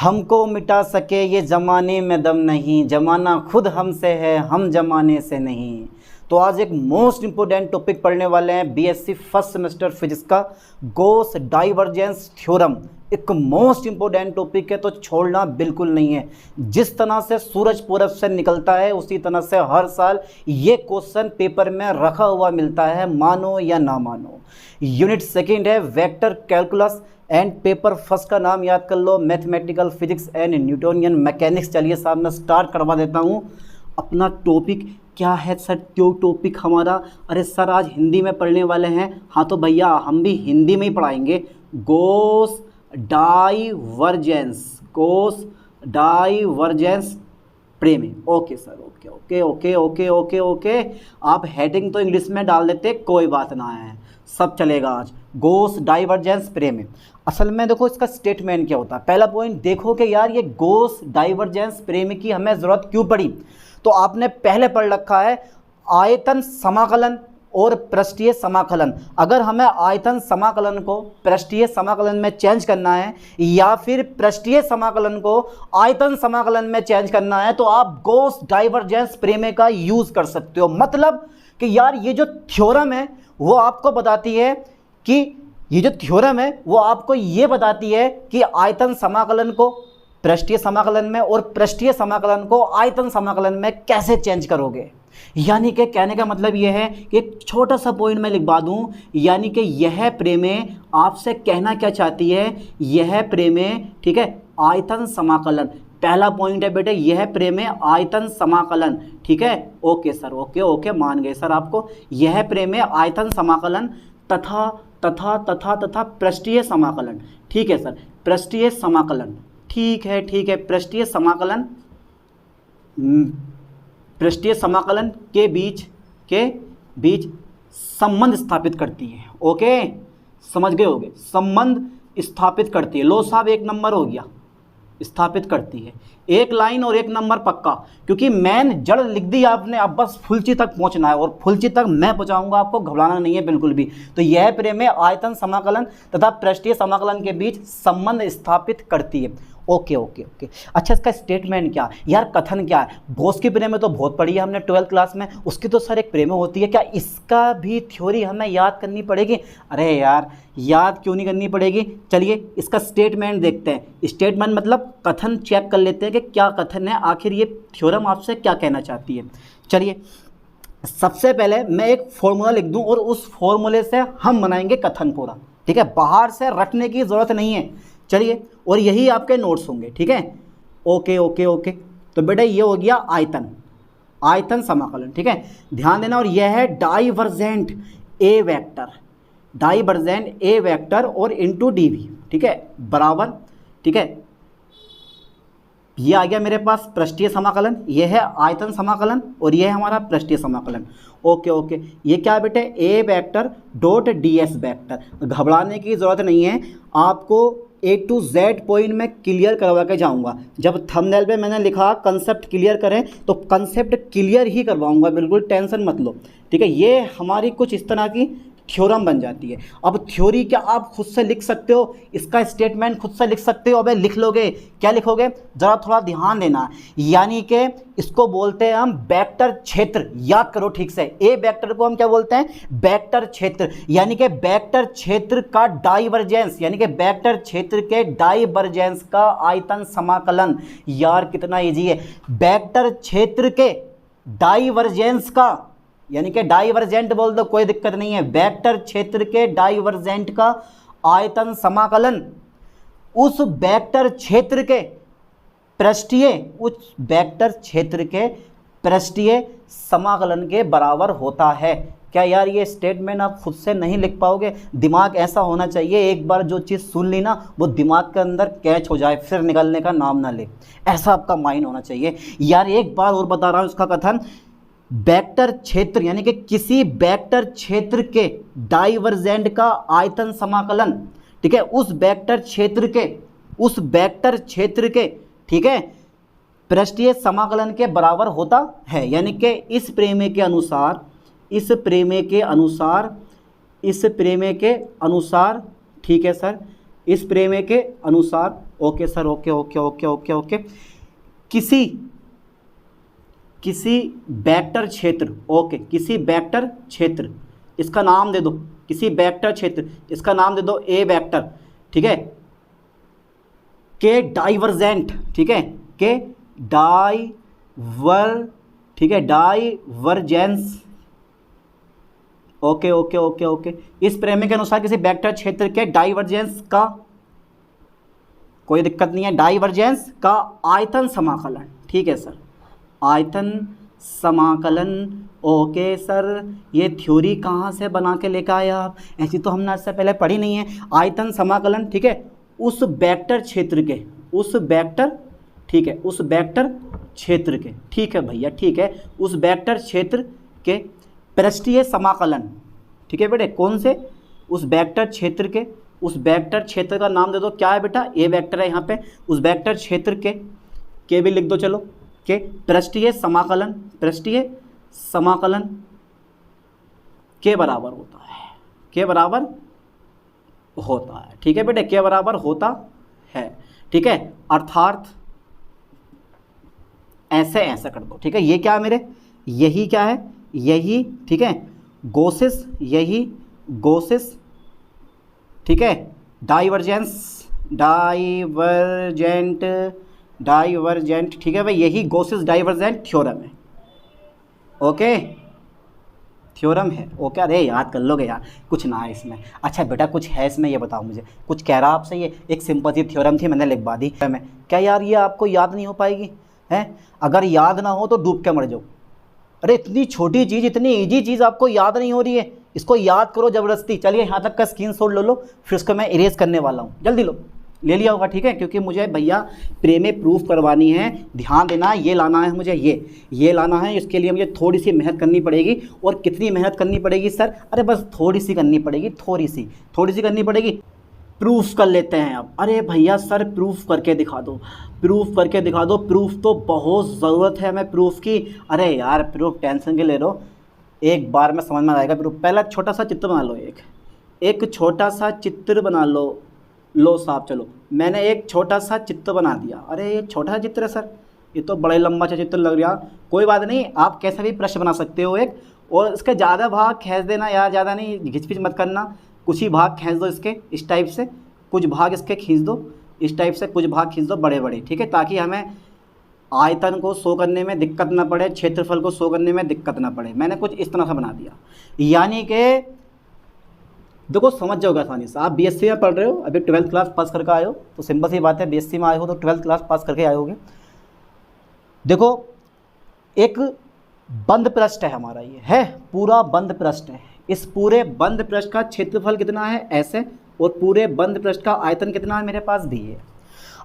हमको मिटा सके ये ज़माने में दम नहीं, ज़माना खुद हमसे है, हम ज़माने से नहीं। तो आज एक मोस्ट इम्पोर्टेंट टॉपिक पढ़ने वाले हैं बीएससी फर्स्ट सेमेस्टर फिजिक्स का गॉस डाइवर्जेंस थ्योरम। एक मोस्ट इम्पोर्टेंट टॉपिक है तो छोड़ना बिल्कुल नहीं है। जिस तरह से सूरज पूरब से निकलता है उसी तरह से हर साल ये क्वेश्चन पेपर में रखा हुआ मिलता है, मानो या ना मानो। यूनिट सेकंड है vector calculus and paper first का नाम याद कर लो, mathematical physics and Newtonian mechanics. चलिए साहब मैं स्टार्ट करवा देता हूँ। अपना टॉपिक क्या है सर? क्यों टॉपिक हमारा? अरे सर आज हिंदी में पढ़ने वाले हैं। हाँ तो भैया हम भी हिंदी में ही पढ़ाएंगे। गॉस डाइवर्जेंस प्रमेय। Okay sir, okay okay okay okay okay okay. आप हेडिंग तो इंग्लिश में डाल देते, कोई बात ना है, सब चलेगा। आज गॉस डाइवर्जेंस प्रमेय। असल में देखो इसका स्टेटमेंट क्या होता है। पहला पॉइंट देखो कि यार ये गॉस डाइवर्जेंस प्रमेय की हमें ज़रूरत क्यों पड़ी। तो आपने पहले पढ़ रखा है आयतन समाकलन और पृष्ठीय समाकलन। अगर हमें आयतन समाकलन को पृष्ठीय समाकलन में चेंज करना है या फिर पृष्ठीय समाकलन को आयतन समाकलन में चेंज करना है तो आप गॉस डाइवर्जेंस प्रमेय का यूज़ कर सकते हो। मतलब कि यार ये जो थ्योरम है वो आपको बताती है कि कि आयतन समाकलन को पृष्ठीय समाकलन में और पृष्ठीय समाकलन को आयतन समाकलन में कैसे चेंज करोगे। यानी कि कहने का मतलब यह है कि एक छोटा सा पॉइंट मैं लिखवा दूं, यानी कि यह प्रमेय आपसे कहना क्या चाहती है। यह प्रमेय, ठीक है, आयतन समाकलन। पहला पॉइंट है बेटे, यह प्रमेय आयतन समाकलन। ठीक है, ओके सर, ओके ओके मान गए सर आपको। यह प्रमेय आयतन समाकलन तथा तथा तथा तथा पृष्ठीय समाकलन। ठीक है सर, पृष्ठीय समाकलन। ठीक है ठीक है, पृष्ठीय समाकलन के बीच संबंध स्थापित करती है। ओके समझ गए होगे, संबंध स्थापित करती है। लो साहब एक नंबर हो गया, स्थापित करती है। एक लाइन और एक नंबर पक्का, क्योंकि मैन जड़ लिख दी आपने, अब बस फुलची तक पहुंचना है और फुलची तक मैं पहुंचाऊंगा, आपको घबराना नहीं है बिल्कुल भी। तो यह प्रमेय आयतन समाकलन तथा पृष्ठीय समाकलन के बीच संबंध स्थापित करती है। Okay okay okay. अच्छा इसका स्टेटमेंट क्या यार, कथन क्या है? गॉस की प्रमेय तो बहुत पढ़ी है हमने 12th क्लास में, उसकी तो सर एक प्रमेय होती है। क्या इसका भी थ्योरी हमें याद करनी पड़ेगी? अरे यार याद क्यों नहीं करनी पड़ेगी। चलिए इसका स्टेटमेंट देखते हैं। स्टेटमेंट मतलब कथन चेक कर लेते हैं कि क्या कथन है, आखिर ये थ्योरम आपसे क्या कहना चाहती है। चलिए सबसे पहले मैं एक फॉर्मूला लिख दूं और उस फॉर्मूले से हम बनाएंगे कथन पूरा। ठीक है, बाहर से रटने की ज़रूरत नहीं है। चलिए, और यही आपके नोट्स होंगे। ठीक है, ओके ओके ओके। तो बेटा ये हो गया आयतन समाकलन। ठीक है, ध्यान देना। और यह है डाइवर्जेंट ए वेक्टर और इनटू डीवी। ठीक है, बराबर। ठीक है, ये आ गया मेरे पास पृष्ठीय समाकलन, ये है आयतन समाकलन और ये है हमारा पृष्ठीय समाकलन। ओके ओके, ये क्या है बेटे? A vector dot D S vector. घबराने की ज़रूरत नहीं है, आपको A to Z पॉइंट में क्लियर करवा के जाऊंगा। जब थंबनेल पे मैंने लिखा कंसेप्ट क्लियर करें तो कंसेप्ट क्लियर ही करवाऊंगा, बिल्कुल टेंशन मत लो। ठीक है, ये हमारी कुछ इस तरह की थ्योरम बन जाती है। अब थ्योरी क्या आप खुद से लिख सकते हो, इसका स्टेटमेंट खुद से लिख सकते हो। अबे लिख लोगे, क्या लिखोगे ज़रा थोड़ा ध्यान देना। यानी कि इसको बोलते हैं हम वेक्टर क्षेत्र। याद करो ठीक से, ए वेक्टर को हम क्या बोलते हैं? वेक्टर क्षेत्र। यानी कि वेक्टर क्षेत्र का डाइवर्जेंस, यानी कि वेक्टर क्षेत्र के डाइवर्जेंस का आयतन समाकलन। यार कितना इजी है। वेक्टर क्षेत्र के डाइवर्जेंस का, यानी कि डाइवर्जेंट बोल दो कोई दिक्कत नहीं है, वेक्टर क्षेत्र के डाइवर्जेंट का आयतन समाकलन उस वेक्टर क्षेत्र के पृष्ठीय समाकलन के बराबर होता है। क्या यार ये स्टेटमेंट आप खुद से नहीं लिख पाओगे? दिमाग ऐसा होना चाहिए, एक बार जो चीज़ सुन ली ना वो दिमाग के अंदर कैच हो जाए, फिर निकलने का नाम ना ले, ऐसा आपका माइंड होना चाहिए। यार एक बार और बता रहा हूँ इसका कथन, वेक्टर क्षेत्र यानी कि किसी वेक्टर क्षेत्र के डाइवर्जेंट का आयतन समाकलन, ठीक है, उस वेक्टर क्षेत्र के ठीक है पृष्ठीय समाकलन के बराबर होता है। यानी कि इस प्रमेय के अनुसार ठीक है सर, इस प्रमेय के अनुसार, okay sir, okay okay okay okay okay, किसी वेक्टर क्षेत्र, ओके, किसी वेक्टर क्षेत्र, इसका नाम दे दो, किसी वेक्टर क्षेत्र, इसका नाम दे दो ए वेक्टर, ठीक है, के डाइवर्जेंट, ठीक है, के ठीक है, divergence, okay okay okay okay, इस प्रमेय के अनुसार किसी वेक्टर क्षेत्र के डाइवर्जेंस का, कोई दिक्कत नहीं है, डाइवर्जेंस का आयतन समाकलन, ठीक है सर, आयतन समाकलन, ओके सर, ये थ्योरी कहाँ से बना के लेकर आए आप, ऐसी तो हमने इससे पहले पढ़ी नहीं है। आयतन समाकलन, ठीक है, उस वेक्टर क्षेत्र के, उस वेक्टर, ठीक है, उस वेक्टर क्षेत्र के, ठीक है भैया, ठीक है, उस वेक्टर क्षेत्र के पृष्ठीय समाकलन, ठीक है बेटे, कौन से, उस वेक्टर क्षेत्र के, उस वेक्टर क्षेत्र का नाम दे दो, क्या है बेटा, ए वेक्टर है यहाँ पे, उस वेक्टर क्षेत्र के भी लिख दो, चलो, के पृष्ठीय समाकलन, पृष्ठीय समाकलन के बराबर होता है, के बराबर होता है, ठीक है बेटे, के बराबर होता है, ठीक है, अर्थात ऐसे ऐसा कर दो, ठीक है, ये क्या है मेरे, यही क्या है, यही, ठीक है, गोसिस, यही गोसिस, ठीक है, डाइवर्जेंट, ठीक है भाई, यही गोसिस डाइवर्जेंट थ्योरम है, ओके, थ्योरम है, ओके, अरे याद कर लोगे यार, कुछ ना है इसमें, अच्छा बेटा कुछ है इसमें, ये बताओ मुझे, कुछ कह रहा आपसे, ये एक सिंपल सी थ्योरम थी, मैंने लिखवा दी, मैं क्या यार ये आपको याद नहीं हो पाएगी, हैं, अगर याद ना हो तो डूब के मर जाओ, अरे इतनी छोटी चीज़, इतनी ईजी चीज़ आपको याद नहीं हो रही है, इसको याद करो ज़बरदस्ती, चलिए यहाँ तक का स्क्रीनशॉट ले लो, फिर उसको मैं इरेज करने वाला हूँ, जल्दी लो, ले लिया होगा, ठीक है, क्योंकि मुझे भैया प्रमेय प्रूफ करवानी है, ध्यान देना, ये लाना है मुझे, ये लाना है, इसके लिए मुझे थोड़ी सी मेहनत करनी पड़ेगी, और कितनी मेहनत करनी पड़ेगी सर, अरे बस थोड़ी सी करनी पड़ेगी, थोड़ी सी करनी पड़ेगी, प्रूफ कर लेते हैं अब, अरे भैया सर प्रूफ करके दिखा दो, प्रूफ करके दिखा दो, प्रूफ तो बहुत ज़रूरत है हमें प्रूफ की, अरे यार प्रूफ टेंशन के ले लो, एक बार में समझ में आएगा प्रूफ, पहला छोटा सा चित्र बना लो, एक छोटा सा चित्र बना लो साहब, चलो मैंने एक छोटा सा चित्र बना दिया, अरे ये छोटा सा चित्र है सर, ये तो बड़े लंबा सा चित्र लग रहा, कोई बात नहीं, आप कैसे भी प्रश्न बना सकते हो एक, और इसका ज़्यादा भाग खींच देना यार, ज़्यादा नहीं, घिचपिच मत करना, कुछ ही भाग खींच दो इसके, इस टाइप से कुछ भाग इसके खींच दो, इस टाइप से कुछ भाग खींच दो बड़े बड़े, ठीक है, ताकि हमें आयतन को शो करने में दिक्कत ना पड़े, क्षेत्रफल को शो करने में दिक्कत ना पड़े, मैंने कुछ इस तरह से बना दिया, यानी कि देखो समझ जाओगे आसानी से, आप बीएससी में पढ़ रहे हो, अभी 12th क्लास पास करके आए हो, तो सिंपल सी बात है, बीएससी में आए हो तो 12th क्लास पास करके आए होगे, देखो एक बंद पृष्ठ है हमारा, ये है पूरा बंद पृष्ठ है, इस पूरे बंद पृष्ठ का क्षेत्रफल कितना है ऐसे, और पूरे बंद पृष्ठ का आयतन कितना है मेरे पास भी है।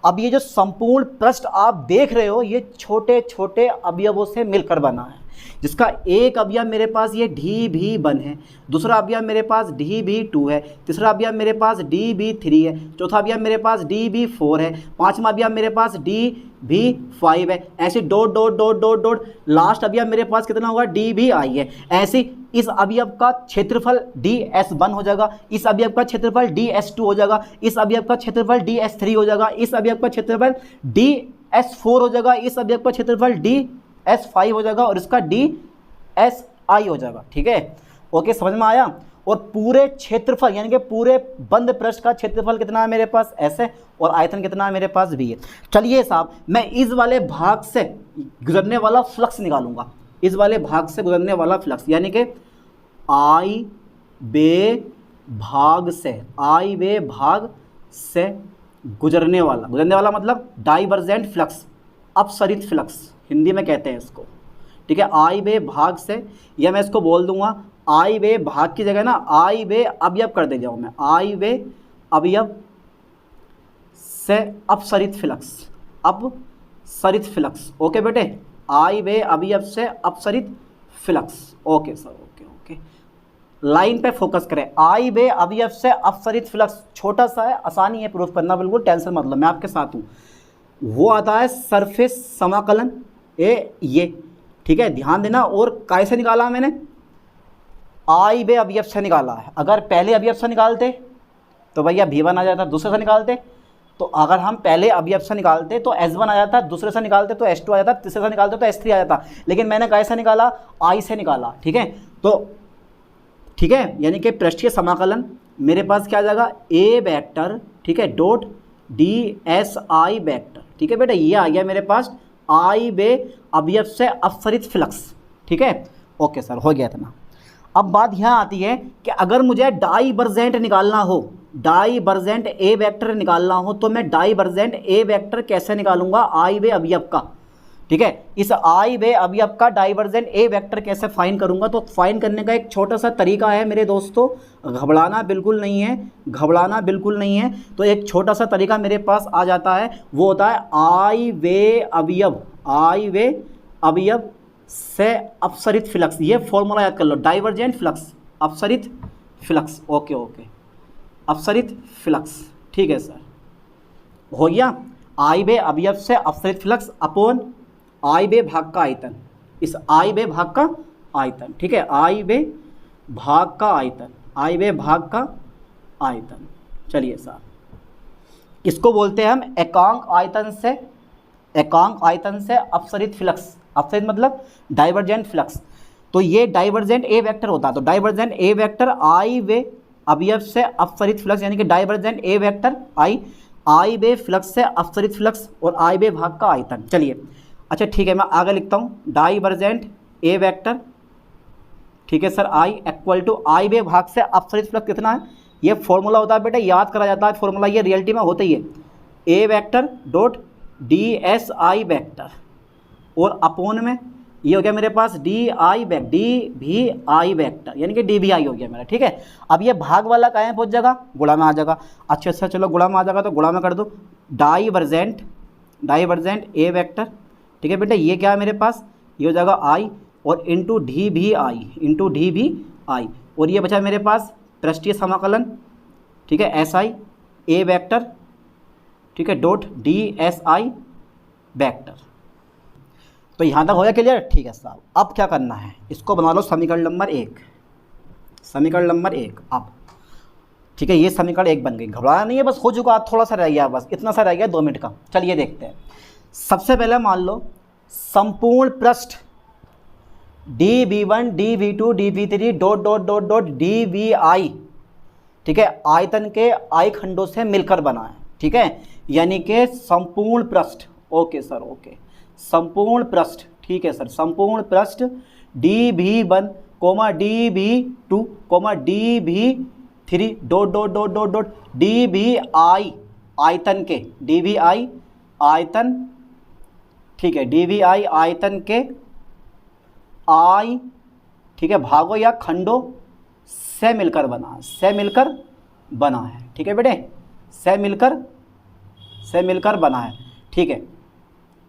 अब ये जो संपूर्ण पृष्ठ आप देख रहे हो, ये छोटे छोटे अवयवों से मिलकर बना है, जिसका एक अवयव मेरे पास ये DB1 है, दूसरा अवयव मेरे पास DB2 है, तीसरा अवयव मेरे पास DB3 है, चौथा अवयव मेरे पास DB4 है, पांचवा अवयव मेरे पास DB5 है, ऐसे dot dot dot dot dot, last अवयव मेरे पास कितना होगा DBI है। ऐसे इस अवयव का क्षेत्रफल DS1 हो जाएगा, इस अवयव का क्षेत्रफल DS2 हो जाएगा, इस अवयव का क्षेत्रफल DS3 हो जाएगा, इस अवयव का क्षेत्रफल DS4 हो जाएगा, इस अवयव का क्षेत्रफल DS5 हो जाएगा, और इसका DSI हो जाएगा, ठीक है, ओके, समझ में आया। और पूरे क्षेत्रफल यानी कि पूरे बंद पृष्ठ का क्षेत्रफल कितना है मेरे पास ऐसे, और आयतन कितना है मेरे पास भी है। चलिए साहब, मैं इस वाले भाग से गुजरने वाला फ्लक्स निकालूंगा, इस वाले भाग से गुजरने वाला फ्लक्स, यानी कि आई बे भाग से गुजरने वाला मतलब डाइवर्जेंट फ्लक्स, अपसरित फ्लक्स हिंदी में कहते हैं इसको, ठीक है, आई बे भाग से, या मैं इसको बोल दूंगा आई बे भाग की जगह ना आई बे अवयव कर दे जाऊँ मैं, आई बे अवयव से अपसरित फ्लक्स, ओके बेटे, आई बे अवयव से अपसरित flux, okay sir, okay, line पे फोकस करें, आई बे अवयव से अपसरित फ्लक्स, छोटा सा है, आसानी है प्रूफ करना, बिल्कुल टेंशन मत लो, मैं आपके साथ हूँ। वो आता है सरफेस समाकलन, ये ठीक है, ध्यान देना। और कैसे निकाला मैंने, आई बे अवयव से निकाला है, अगर पहले अवयव से निकालते तो भैया V1 आ जाता, दूसरे से निकालते। तो अगर हम पहले अवयव से निकालते तो S1 आ जाता, दूसरे से निकालते तो S2 आ जाता, तीसरे से निकालते तो S3 आ जाता। लेकिन मैंने कैसे निकाला, I से निकाला। ठीक है, तो ठीक है, यानी कि पृष्ठीय समाकलन मेरे पास क्या आ जाएगा, A वेक्टर, ठीक है, डॉट DSI वेक्टर। ठीक है बेटा, ये आ गया मेरे पास I वे अवयव से अपसरित फ्लक्स। ठीक है, ओके सर, हो गया इतना। अब बात यहाँ आती है कि अगर मुझे डाइवर्जेंट निकालना हो, डाइवर्जेंट ए वेक्टर निकालना हो, तो मैं डाइवर्जेंट ए वेक्टर कैसे निकालूंगा, आई वे अवयव का। ठीक है, इस आई वे अवयव का डाइवर्जेंट ए वेक्टर कैसे फाइंड करूंगा, तो फाइंड करने का एक छोटा सा तरीका है मेरे दोस्तों, घबराना बिल्कुल नहीं है, घबराना बिल्कुल नहीं है। तो एक छोटा सा तरीका मेरे पास आ जाता है, वो होता है आई वे अवयव, आई वे अवयव से अपसरित फ्लक्स। ये फॉर्मूला याद कर लो, डाइवर्जेंट फ्लक्स, अपसरित फ्लक्स। ओके ओके, अपसरित फ्लक्स। ठीक है सर, हो गया। आई वे अवयव से अपसरित फ्लक्स अपॉन आई वे भाग का आयतन, इस आई वे भाग का आयतन। ठीक है, आई वे भाग का आयतन, आई वे भाग का आयतन। चलिए सर, इसको बोलते हैं हम एकांक आयतन से, एकांक आयतन से अपसरित फ्लक्स। अपसरित मतलब डाइवर्जेंट फ्लक्स। तो ये डाइवर्जेंट ए वेक्टर होता है, तो डाइवर्जेंट ए वेक्टर आई वे अवयव से अपसरित फ्लक्स, यानी कि divergent A vector I way flux से अपसरित फ्लक्स और आई वे भाग का आयतन। चलिए, अच्छा ठीक है, मैं आगे लिखता हूँ, डाइवर्जेंट ए वेक्टर, ठीक है सर, आई इक्वल टू आई वे भाग से अपसरित फ्लक्स कितना है, ये फॉर्मूला होता है बेटा, याद करा जाता है फॉर्मूला, ये रियलिटी में होता ही है, A vector dot DSI vector, और अपोन में ये हो गया मेरे पास DVI वेक्टर, यानी कि DVI हो गया मेरा। ठीक है, अब ये भाग वाला कहाँ पहुँच जाएगा, गुणा में आ जाएगा। अच्छा अच्छा, चलो गुणा में आ जाएगा तो गुणा में कर दो, डाइवर्जेंट ए वेक्टर। ठीक है बेटा, ये क्या है मेरे पास, ये हो जाएगा I और इंटू DVI, और ये बचा मेरे पास पृष्ठीय समाकलन। ठीक है, SI ए वेक्टर, ठीक है, डॉट DSI वेक्टर। तो यहाँ तक हो गया क्लियर। ठीक है साहब, अब क्या करना है, इसको बना लो समीकरण नंबर 1, समीकरण नंबर 1। अब ठीक है, ये समीकरण 1 बन गई, घबराना नहीं है, बस हो चुका, थोड़ा सा रह गया, बस इतना सा रह गया 2 मिनट का। चलिए देखते हैं। सबसे पहले मान लो संपूर्ण पृष्ठ dV1 dV2 dV3 dot dot dot dot DVI, ठीक है, आयतन के I खंडों से मिलकर बना है। ठीक है, यानी कि संपूर्ण पृष्ठ, ओके सर, ओके, संपूर्ण पृष्ठ। ठीक है सर, संपूर्ण पृष्ठ dV1, dV2, dV3 dot dot dot dot dot DVI आयतन के, DVI आयतन, ठीक है, DVI आयतन के I, ठीक है, भागों या खंडों से मिलकर बना है, से मिलकर बना है। ठीक है बेटे, से मिलकर बना है। ठीक है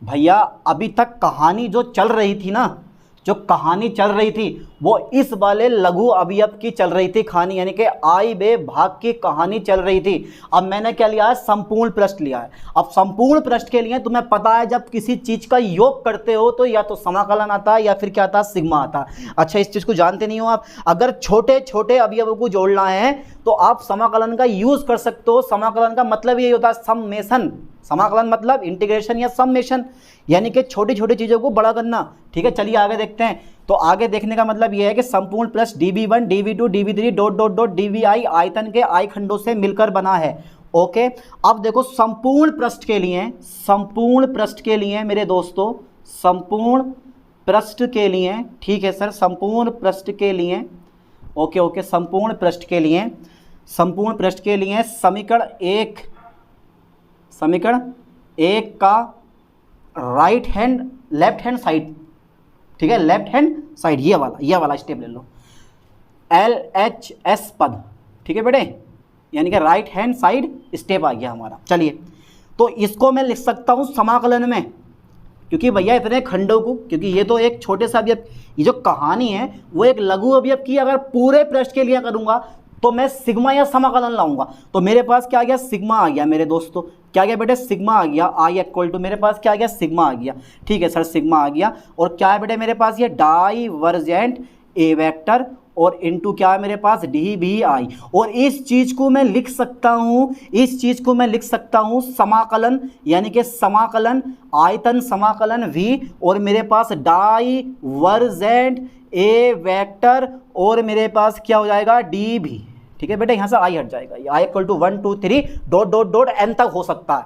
भैया, अभी तक कहानी जो चल रही थी ना, जो कहानी चल रही थी वो इस वाले लघु अवयव की चल रही थी कहानी, यानी कि आई वे भाग की कहानी चल रही थी। अब मैंने क्या लिया है, संपूर्ण पृष्ठ लिया है। अब संपूर्ण पृष्ठ के लिए तुम्हें पता है, जब किसी चीज़ का योग करते हो तो या तो समाकलन आता है या फिर क्या आता है, सिग्मा आता है। अच्छा, इस चीज़ को जानते नहीं हो आप, अगर छोटे छोटे अवयवों को जोड़ना है तो आप समाकलन का यूज़ कर सकते हो। समाकलन का मतलब यही होता है सम्मेशन, समाकलन मतलब इंटीग्रेशन या सम्मेशन, यानी कि छोटी छोटी चीज़ों को बड़ा करना। ठीक है, चलिए आगे देखते हैं। तो आगे देखने का मतलब यह है कि संपूर्ण plus dV1 dV2 dV3 dot dot dot DVI आयतन के I खंडों से मिलकर बना है। ओके, अब देखो संपूर्ण पृष्ठ के लिए, संपूर्ण पृष्ठ के लिए मेरे दोस्तों, संपूर्ण पृष्ठ के लिए, ठीक है सर, संपूर्ण पृष्ठ के लिए, ओके ओके, संपूर्ण पृष्ठ के लिए, संपूर्ण पृष्ठ के लिए समीकरण 1 का right hand, left hand side, ठीक है, लेफ्ट हैंड साइड, ये वाला स्टेप ले लो, LHS पद। ठीक है बेटे, यानी कि राइट हैंड साइड स्टेप आ गया हमारा। चलिए, तो इसको मैं लिख सकता हूँ समाकलन में, क्योंकि भैया इतने खंडों को, क्योंकि ये तो एक छोटे सा अवयव, ये जो कहानी है वो एक लघु अवयव की, अगर पूरे पृष्ठ के लिए करूँगा तो मैं सिग्मा या समाकलन लाऊंगा। तो मेरे पास क्या आ गया, सिग्मा आ गया मेरे दोस्तों, क्या आ गया बेटे, सिग्मा आ गया। आई इक्वल टू मेरे पास क्या आ गया, सिग्मा आ गया। ठीक है सर, सिग्मा आ गया। और क्या है बेटे मेरे पास, ये डाइवर्जेंट ए वेक्टर और इनटू क्या है मेरे पास डी भी आई। और इस चीज़ को मैं लिख सकता हूँ, इस चीज़ को मैं लिख सकता हूँ समाकलन, यानी कि समाकलन आयतन समाकलन v और मेरे पास डाइवर्जेंट ए वेक्टर और मेरे पास क्या हो जाएगा डी भी। ठीक है बेटा, यहाँ से आई हट जाएगा, ये I equal to 1 2 3 dot dot dot N तक हो सकता है।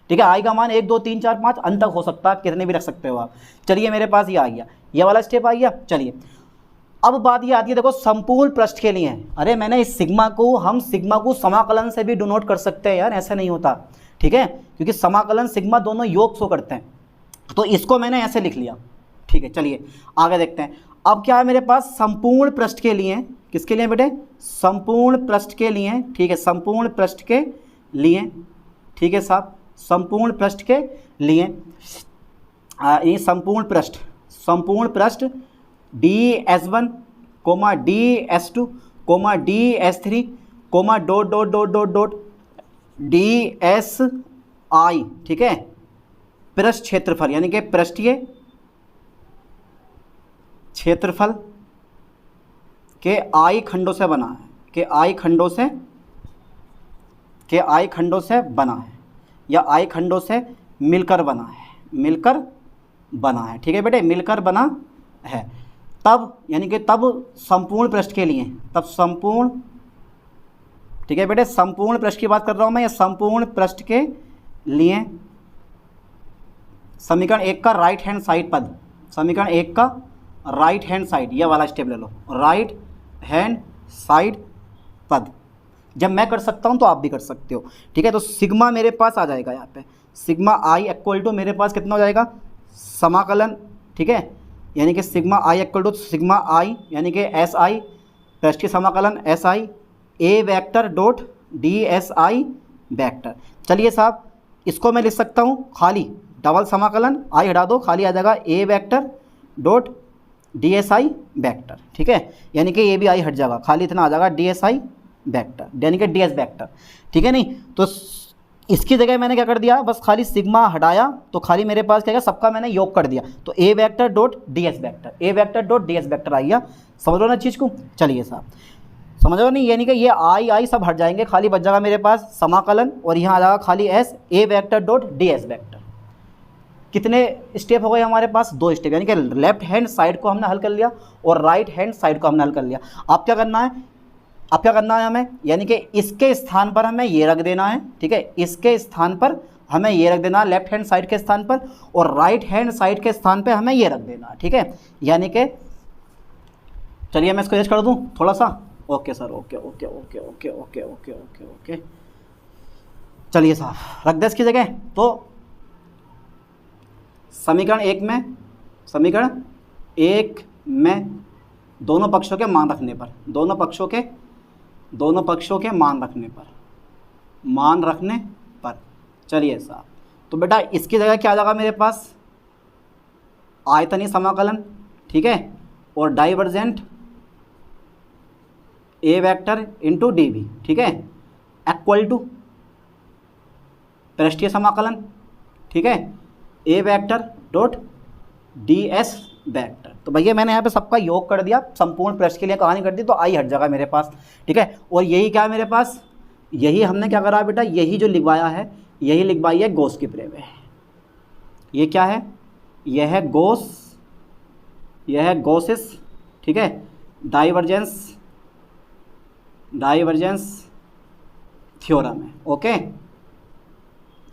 ठीक है, आई का मान 1 2 3 4 5 अन तक हो सकता है, कितने भी रख सकते हो आप। चलिए मेरे पास ये आ गया, ये वाला स्टेप आ गया। चलिए अब बात ये आती है, देखो संपूर्ण पृष्ठ के लिए। अरे मैंने इस सिग्मा को, हम सिग्मा को समाकलन से भी डिनोट कर सकते हैं यार, ऐसा नहीं होता। ठीक है, क्योंकि समाकलन सिग्मा दोनों योग शो करते हैं, तो इसको मैंने ऐसे लिख लिया। ठीक है, चलिए आगे देखते हैं। अब क्या है मेरे पास संपूर्ण पृष्ठ के लिए, किसके लिए बेटे, संपूर्ण पृष्ठ के लिए। ठीक है, संपूर्ण पृष्ठ के लिए। ठीक है साहब, संपूर्ण पृष्ठ के लिए ये संपूर्ण पृष्ठ ds1 ds2 ds3 dot dot dot dot dot dsI। ठीक है, पृष्ठ क्षेत्रफल यानी कि पृष्ठीय क्षेत्रफल के I खंडों से बना है, के I खंडों से बना है, या I खंडों से मिलकर बना है। ठीक है बेटे, मिलकर बना है। तब यानी कि तब संपूर्ण पृष्ठ के लिए, तब संपूर्ण, ठीक है बेटे, संपूर्ण पृष्ठ की बात कर रहा हूं मैं, या संपूर्ण पृष्ठ के लिए समीकरण 1 का राइट हैंड साइड पद, समीकरण 1 का राइट हैंड साइड, यह वाला स्टेप ले लो, राइट हैंड साइड पद। जब मैं कर सकता हूं तो आप भी कर सकते हो। ठीक है, तो सिग्मा मेरे पास आ जाएगा यहाँ पे, सिग्मा आई इक्वल टू मेरे पास कितना हो जाएगा, समाकलन। ठीक है, यानी कि sigma I equal to sigma I यानी कि एस आई, पृष्ठीय समाकलन S I A vector dot D S I vector. चलिए साहब, इसको मैं लिख सकता हूँ खाली डबल समाकलन, आई हटा दो, खाली आ जाएगा A vector dot D S I vector. ठीक है, यानी कि ये भी आई हट जाएगा, खाली इतना आ जाएगा डी एस आई वेक्टर, यानी कि डी एस वेक्टर। ठीक है, नहीं तो इसकी जगह मैंने क्या कर दिया, बस खाली सिग्मा हटाया तो खाली मेरे पास क्या है, सबका मैंने योग कर दिया, तो A vector dot D S vector, A vector dot D S vector आ गया। समझ लो ना चीज़ को। चलिए साहब, समझ लो नहीं, यानी कि ये आई सब हट जाएंगे, खाली बच जाएगा मेरे पास समाकलन, और यहाँ आ जाएगा खाली S A vector dot D S vector. कितने स्टेप हो गए हमारे पास, 2 स्टेप, यानी कि लेफ्ट हैंड साइड को हमने हल कर लिया और राइट हैंड साइड को हमने हल कर लिया। अब क्या करना है, हमें, यानी कि इसके स्थान पर हमें ये रख देना है। ठीक है, इसके स्थान पर हमें ये रख देना लेफ्ट हैंड साइड के स्थान पर, और राइट हैंड साइड के स्थान पे हमें ये रख देना। ठीक है, यानी कि चलिए मैं इसको एज कर दूं थोड़ा सा। Okay sir, okay okay okay okay okay okay okay okay चलिए साहब, रख दे इसकी जगह। तो समीकरण 1 में दोनों पक्षों के मान रखने पर, दोनों पक्षों के मान रखने पर, चलिए साहब, तो बेटा इसकी जगह क्या आ जाएगा मेरे पास, आयतनीय समाकलन। ठीक है, और divergent A vector into D भी। ठीक है, इक्वल टू पृष्ठीय समाकलन। ठीक है, A vector dot D S vector. तो भैया मैंने यहाँ पे सबका योग कर दिया, संपूर्ण पृष्ठ के लिए कहानी कर दी, तो आई हट जाएगा मेरे पास। ठीक है, और यही क्या है मेरे पास, यही हमने क्या करा बेटा, यही जो लिखवाया है, यही लिखवाई है गॉस की प्रमेय। ये क्या है, यह है गॉसिस। ठीक है, डाइवर्जेंस थ्योरम है। ओके,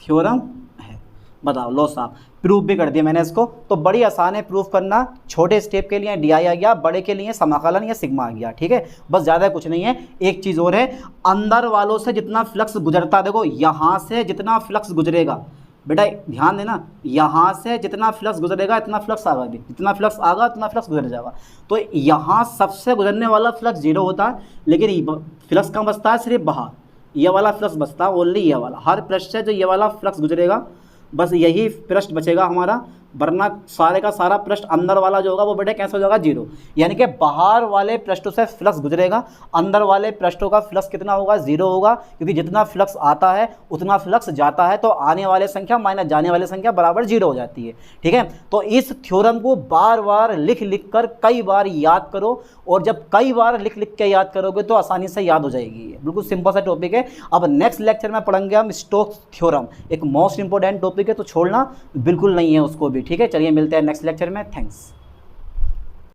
थ्योरम है। बताओ लो साहब, प्रूफ भी कर दिया मैंने इसको। तो बड़ी आसान है प्रूफ करना, छोटे स्टेप के लिए डी आई आ गया, बड़े के लिए समाकलन या सिग्मा आ गया। ठीक है, बस ज़्यादा कुछ नहीं है। एक चीज़ और है, अंदर वालों से जितना फ्लक्स गुजरता, देखो यहाँ से जितना फ्लक्स गुजरेगा बेटा, ध्यान देना, यहाँ से जितना फ्लक्स गुजरेगा इतना फ्लक्स आगा भी, जितना फ्लक्स आगा उतना फ्लक्स गुजर जाएगा। तो यहाँ सबसे गुजरने वाला फ्लक्स 0 होता है, लेकिन फ्लक्स कहाँ बचता है, सिर्फ बाहर ये वाला फ्लक्स बचता है, ओनली ये वाला। हर पृष्ठ से जो ये वाला फ्लक्स गुजरेगा, बस यही पृष्ठ बचेगा हमारा, वरना सारे का सारा पृष्ठ अंदर वाला जो होगा वो बेटे कैंसिल हो जाएगा 0। यानी कि बाहर वाले पृष्ठों से फ्लक्स गुजरेगा, अंदर वाले पृष्ठों का फ्लक्स कितना होगा 0 होगा, क्योंकि जितना फ्लक्स आता है उतना फ्लक्स जाता है, तो आने वाले संख्या माइनस जाने वाले संख्या बराबर 0 हो जाती है। ठीक है, तो इस थ्योरम को बार बार लिख लिख कर कई बार याद करो, और जब कई बार लिख लिख के याद करोगे तो आसानी से याद हो जाएगी। बिल्कुल सिंपल सा टॉपिक है। अब नेक्स्ट लेक्चर में पढ़ेंगे हम स्टोक्स थ्योरम, एक मोस्ट इंपॉर्टेंट टॉपिक है, तो छोड़ना बिल्कुल नहीं है उसको भी। ठीक है, चलिए मिलते हैं नेक्स्ट लेक्चर में। थैंक्स।